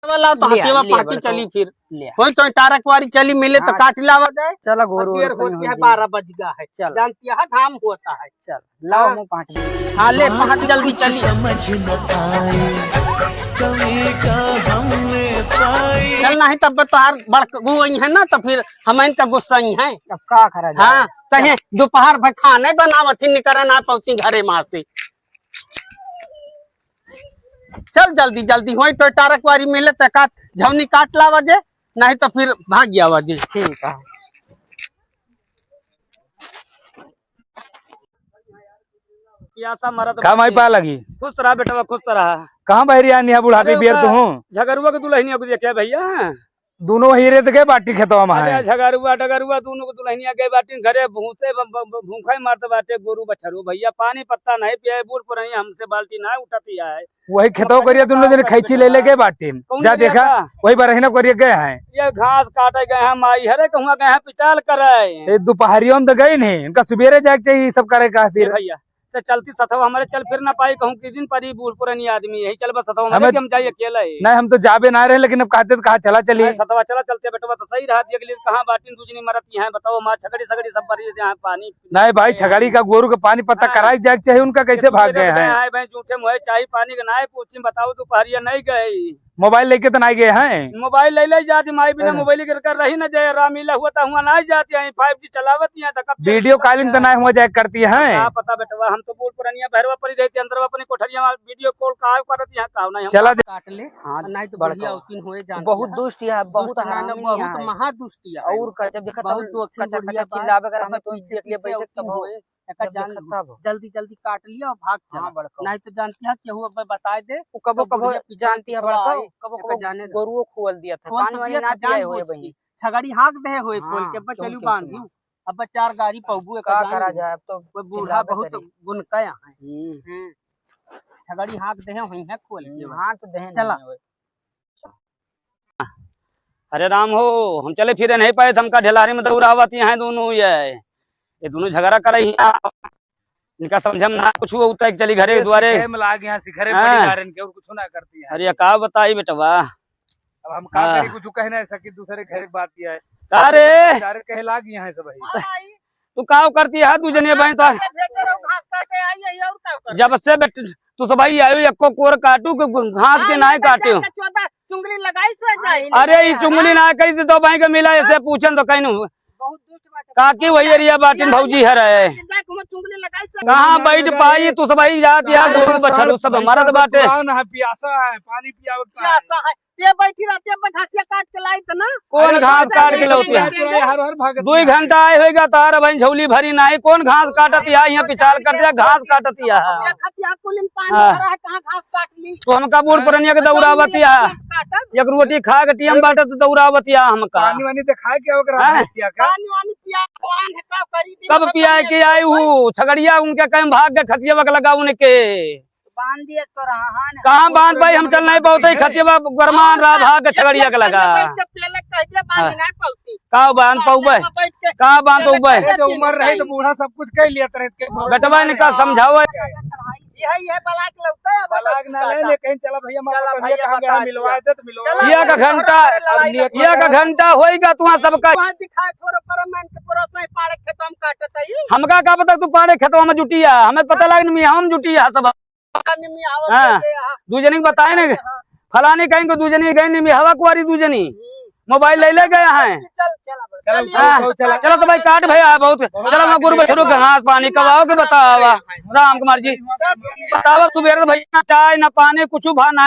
वाला तो हसीवा पार्टी चली फिर कोई तो टारकवारी चली मिले तो काट लावा जाए। चलो घोरू देर होती है 12 बज गया है। चल जानती है धाम होता है। चल लाओ मुंह पार्टी। हाँ ले पार्टी जल्दी चली। चल नहीं तब तोहार बड़कू है ना तो फिर हम इनका गुस्सा ही है। अब का करा जाए। हाँ कहे दोपहर भर खाने बनावती निकरा ना पहुंची घरे माँ से। चल जल्दी जल्दी हो तो टारकवारी मिले तो काट झवनी काट लावा जे नहीं तो फिर भाग गया वजे। ठीक है प्यासा मरद का माई पा लगी। खुश रहा बेटा खुश रहा। कहाँ बहरी आनी है बुढ़ापे बियर तू हूँ झगरुआ के दुल्हनिया को देखा भैया दोनों हीरे तो गए बाटी खेतवा में है। झगरुआ डगरुआ दोनों को दुल्हनिया गए बाटी घरे भूसे भूखा मारते बाटे गोरू बछरू भैया पानी पत्ता नहीं पिया बूढ़ पुरानी हमसे बाल्टी ना उठाती है। वही खेतवा करिए दोनों दिन खैची ले ले गए बाटी जा देखा वही बरहना करिए गए हैं। ये घास काटे गए हैं माई हरे कहूँ गए हैं पिचाल करे दोपहरियों में तो गए नहीं इनका सुबेरे जाके चाहिए सब करे का भैया तो चलती सथवा हमारे चल फिर ना पाई कहूँ किस दिन पर बूढ़ पुरानी आदमी यही चल बस सथवा हम जाइए अकेला ही नहीं हम तो जाबे ना रहे लेकिन अब कहते तो कहा चला चलिए सतवा चला चलते बेटा तो सही रहा अगली कहाँ बाटी दूजनी मरती है बताओ माँ छगड़ी सगड़ी सब भरी यहाँ पानी नहीं भाई छगड़ी का गोरू का पानी पत्ता कराई जाके चाहिए उनका कैसे भाग गए हैं भाई झूठे मुहे चाय पानी का ना पूछी बताओ दोपहरिया नहीं गई मोबाइल लेके तो नहीं गए हैं। मोबाइल ले ले जाती माई बिना मोबाइल कर रही ना जाए रामीला हुआ था हुआ नहीं जाती है 5G चलावती है वीडियो कॉलिंग तो नहीं हुआ जाए करती है। पता बेटा हम तो बूढ़ पुरानिया भैरवा पड़ी रहती अंदर अपनी कोठरिया में वीडियो कॉल कहाँ करती है कहाँ नहीं चला काट ले। हाँ नहीं तो बढ़िया उतनी होए जान बहुत दुष्ट है बहुत बहुत महादुष्ट है और जब देखा बहुत चिल्लावे अगर हमें तो पीछे के लिए पैसे तब होए जल्दी जल्दी काट लिया और भाग चला नहीं तो जानती है केहू अब बताए दे कबो कबो जानती है बड़ा कबो कबो जाने गोरुओं खोल दिया था पानी वानी ना पिए होए बहनी छगड़ी हाँक दे होए खोल के बचलू बांध अब चार गाड़ी पहुबू का करा जाए अब तो कोई बूढ़ा बहुत गुनकया है छगड़ी हाँक दे वहीं है खोल के हाँक दे चला। अरे राम हो हम चले फिरे नहीं पाए हमका ढेलारी में दौड़ावती हैं दोनों ये दोनों झगड़ा कर रही है इनका समझम ना कुछ उतर चली घरे द्वारे कुछ ना करती है। अरे का बताई बेटवा अब हम का करी कुछ कह नहीं सकी दूसरे घर बात किया है अरे कहे लाग यहाँ है सब तू का करती है तू जने भाई तो जब से तू सब भाई आयो एको कोर काटू घास के ना काटे चुंगली लगाई अरे ये चुंगली ना करी तो भाई का मिला ऐसे पूछन तो कहीं काकी वही एरिया बाटिन भौजी है रहे कहाँ बैठ पाई तू सब जाती है गोरू बछरू सब हमारा तो बाटे प्यासा है पानी प्यासा है ये बैठी रहती है घासिया काट के लाई ना कौन घास काट के लाती है 2 घंटा आए होगा तार भाई झोली भरी ना कौन घास काटती है यहाँ पिचाल करती है घास काटती है तो हमका बूढ़ पुरानिया के दौड़ावती है एक रोटी खा के टीम बाटे तो दौड़ावती है हमका पानी वानी तो खा के कब पिया के आई हूँ छगड़िया उनके कहीं भाग के खसिया लगा उनके बांध दिए तो रहा कहाँ बांध भाई हम चल नहीं पाते खचिया गरमान रहा भाग के छगड़िया के लगा कहाँ बांध पाऊबे कहाँ बांध उम्र रही तो बूढ़ा सब कुछ कह लिया बेटवा ने का समझाओ एक घंटा होगा तुहा सबका हमका का पता तू पाड़े खेतवा में जुटिया हमें पता लगे हम जुटिया सब दूजनी बताए ना फलानी कहेंगे दूजनी गई हवा कुआरी दूजनी मोबाइल ले गए हैं। चलो तो भाई काट भैया बहुत चलो मैं गुरु बछरू घास पानी कब आओगे बतावा राम कुमार जी बतावा सुबह भैया चाय ना पानी कुछ भा ना